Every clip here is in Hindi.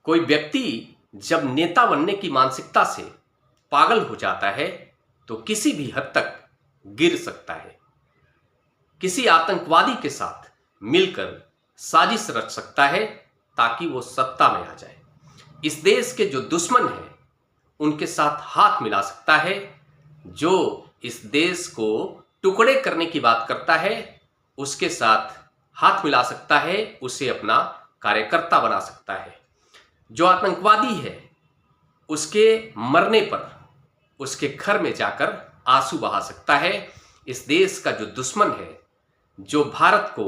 कोई व्यक्ति जब नेता बनने की मानसिकता से पागल हो जाता है तो किसी भी हद तक गिर सकता है। किसी आतंकवादी के साथ मिलकर साजिश रच सकता है ताकि वो सत्ता में आ जाए। इस देश के जो दुश्मन हैं उनके साथ हाथ मिला सकता है। जो इस देश को टुकड़े करने की बात करता है उसके साथ हाथ मिला सकता है, उसे अपना कार्यकर्ता बना सकता है। जो आतंकवादी है उसके मरने पर उसके घर में जाकर आंसू बहा सकता है। इस देश का जो दुश्मन है, जो भारत को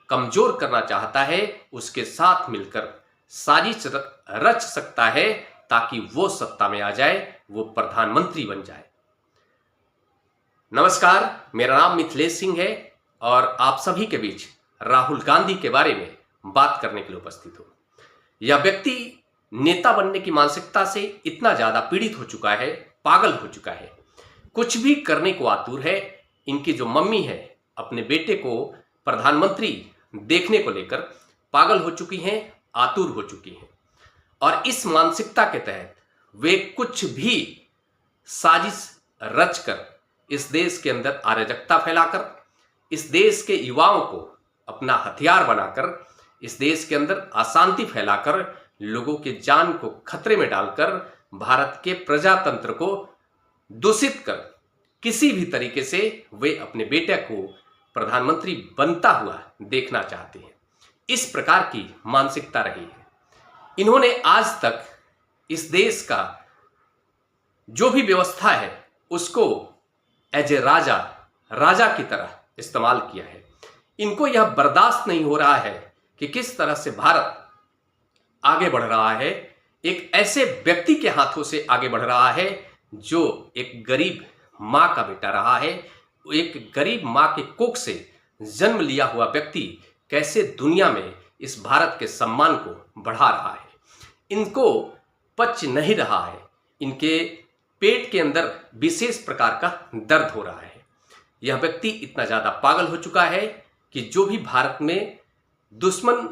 कमजोर करना चाहता है, उसके साथ मिलकर साजिश रच सकता है ताकि वो सत्ता में आ जाए, वो प्रधानमंत्री बन जाए। नमस्कार, मेरा नाम मिथिलेश सिंह है और आप सभी के बीच राहुल गांधी के बारे में बात करने के लिए उपस्थित हूं। यह व्यक्ति नेता बनने की मानसिकता से इतना ज्यादा पीड़ित हो चुका है, पागल हो चुका है, कुछ भी करने को आतुर है। इनकी जो मम्मी है अपने बेटे को प्रधानमंत्री देखने को लेकर पागल हो चुकी हैं, आतुर हो चुकी हैं और इस मानसिकता के तहत वे कुछ भी साजिश रचकर इस देश के अंदर अराजकता फैलाकर, इस देश के युवाओं को अपना हथियार बनाकर, इस देश के अंदर अशांति फैलाकर, लोगों के जान को खतरे में डालकर भारत के प्रजातंत्र को दूषित कर किसी भी तरीके से वे अपने बेटे को प्रधानमंत्री बनता हुआ देखना चाहते हैं। इस प्रकार की मानसिकता रही है। इन्होंने आज तक इस देश का जो भी व्यवस्था है उसको एज ए राजा की तरह इस्तेमाल किया है। इनको यह बर्दाश्त नहीं हो रहा है कि किस तरह से भारत आगे बढ़ रहा है, एक ऐसे व्यक्ति के हाथों से आगे बढ़ रहा है जो एक गरीब मां का बेटा रहा है। एक गरीब मां के कोख से जन्म लिया हुआ व्यक्ति कैसे दुनिया में इस भारत के सम्मान को बढ़ा रहा है, इनको पच नहीं रहा है। इनके पेट के अंदर विशेष प्रकार का दर्द हो रहा है। यह व्यक्ति इतना ज्यादा पागल हो चुका है कि जो भी भारत में दुश्मन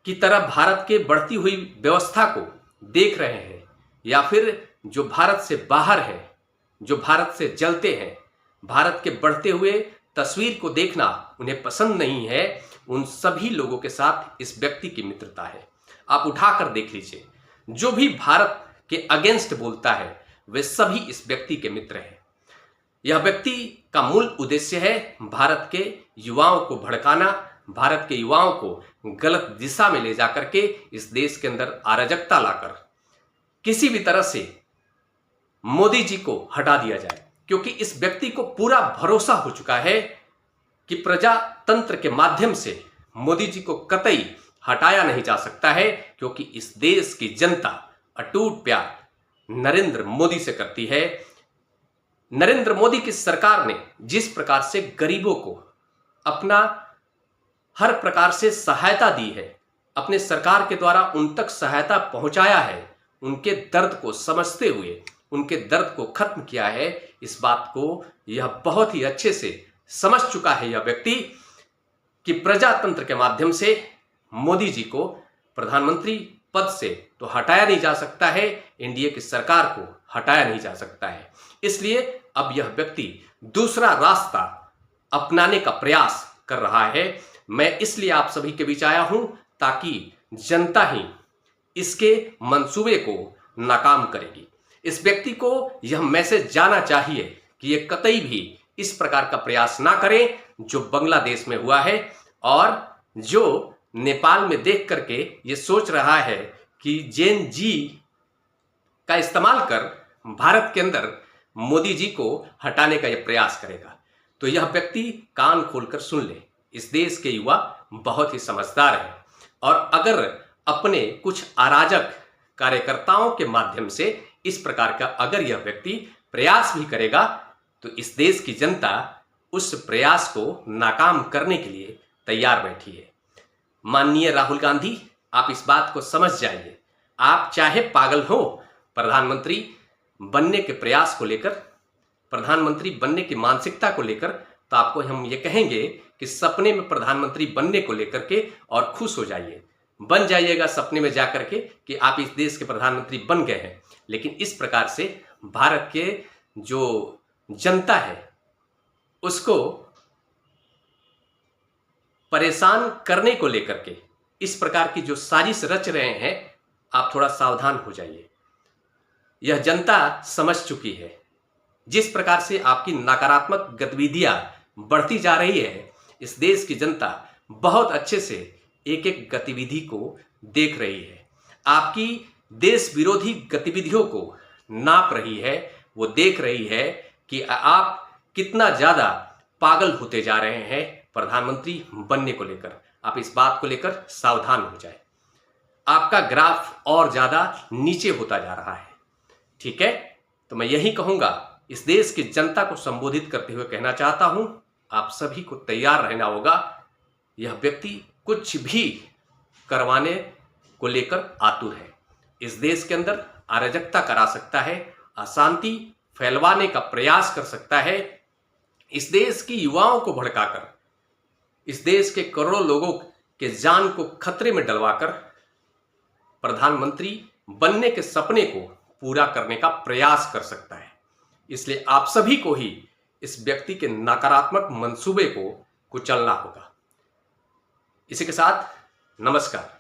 की तरह भारत के बढ़ती हुई व्यवस्था को देख रहे हैं या फिर जो भारत से बाहर है, जो भारत से जलते हैं, भारत के बढ़ते हुए तस्वीर को देखना उन्हें पसंद नहीं है, उन सभी लोगों के साथ इस व्यक्ति की मित्रता है। आप उठाकर देख लीजिए, जो भी भारत के अगेंस्ट बोलता है वे सभी इस व्यक्ति के मित्र हैं। यह व्यक्ति का मूल उद्देश्य है भारत के युवाओं को भड़काना, भारत के युवाओं को गलत दिशा में ले जाकर के इस देश के अंदर अराजकता लाकर किसी भी तरह से मोदी जी को हटा दिया जाए, क्योंकि इस व्यक्ति को पूरा भरोसा हो चुका है कि प्रजातंत्र के माध्यम से मोदी जी को कतई हटाया नहीं जा सकता है, क्योंकि इस देश की जनता अटूट प्यार नरेंद्र मोदी से करती है। नरेंद्र मोदी की सरकार ने जिस प्रकार से गरीबों को अपना हर प्रकार से सहायता दी है, अपने सरकार के द्वारा उन तक सहायता पहुंचाया है, उनके दर्द को समझते हुए उनके दर्द को खत्म किया है, इस बात को यह बहुत ही अच्छे से समझ चुका है यह व्यक्ति कि प्रजातंत्र के माध्यम से मोदी जी को प्रधानमंत्री पद से तो हटाया नहीं जा सकता है, एनडीए की सरकार को हटाया नहीं जा सकता है। इसलिए अब यह व्यक्ति दूसरा रास्ता अपनाने का प्रयास कर रहा है। मैं इसलिए आप सभी के बीच आया हूं ताकि जनता ही इसके मंसूबे को नाकाम करेगी। इस व्यक्ति को यह मैसेज जाना चाहिए कि यह कतई भी इस प्रकार का प्रयास ना करे जो बांग्लादेश में हुआ है और जो नेपाल में देख करके ये सोच रहा है कि जेन जी का इस्तेमाल कर भारत के अंदर मोदी जी को हटाने का यह प्रयास करेगा। तो यह व्यक्ति कान खोलकर सुन ले, इस देश के युवा बहुत ही समझदार हैं और अगर अपने कुछ अराजक कार्यकर्ताओं के माध्यम से इस प्रकार का अगर यह व्यक्ति प्रयास भी करेगा तो इस देश की जनता उस प्रयास को नाकाम करने के लिए तैयार बैठी है। माननीय राहुल गांधी, आप इस बात को समझ जाइए। आप चाहे पागल हो, प्रधानमंत्री बनने के प्रयास को लेकर, प्रधानमंत्री बनने की मानसिकता को लेकर, तो आपको हम ये कहेंगे कि सपने में प्रधानमंत्री बनने को लेकर के और खुश हो जाइए। बन जाइएगा सपने में जाकर के कि आप इस देश के प्रधानमंत्री बन गए हैं, लेकिन इस प्रकार से भारत के जो जनता है उसको परेशान करने को लेकर के इस प्रकार की जो साजिश रच रहे हैं, आप थोड़ा सावधान हो जाइए। यह जनता समझ चुकी है। जिस प्रकार से आपकी नकारात्मक गतिविधियां बढ़ती जा रही है, इस देश की जनता बहुत अच्छे से एक एक गतिविधि को देख रही है। आपकी देश विरोधी गतिविधियों को नाप रही है। वो देख रही है कि आप कितना ज्यादा पागल होते जा रहे हैं प्रधानमंत्री बनने को लेकर। आप इस बात को लेकर सावधान हो जाए। आपका ग्राफ और ज्यादा नीचे होता जा रहा है। ठीक है, तो मैं यही कहूंगा, इस देश की जनता को संबोधित करते हुए कहना चाहता हूं, आप सभी को तैयार रहना होगा। यह व्यक्ति कुछ भी करवाने को लेकर आतुर है। इस देश के अंदर अराजकता करा सकता है, अशांति फैलवाने का प्रयास कर सकता है, इस देश की युवाओं को भड़काकर इस देश के करोड़ों लोगों के जान को खतरे में डलवाकर प्रधानमंत्री बनने के सपने को पूरा करने का प्रयास कर सकता है। इसलिए आप सभी को ही इस व्यक्ति के नकारात्मक मंसूबे को कुचलना होगा। इसी के साथ नमस्कार।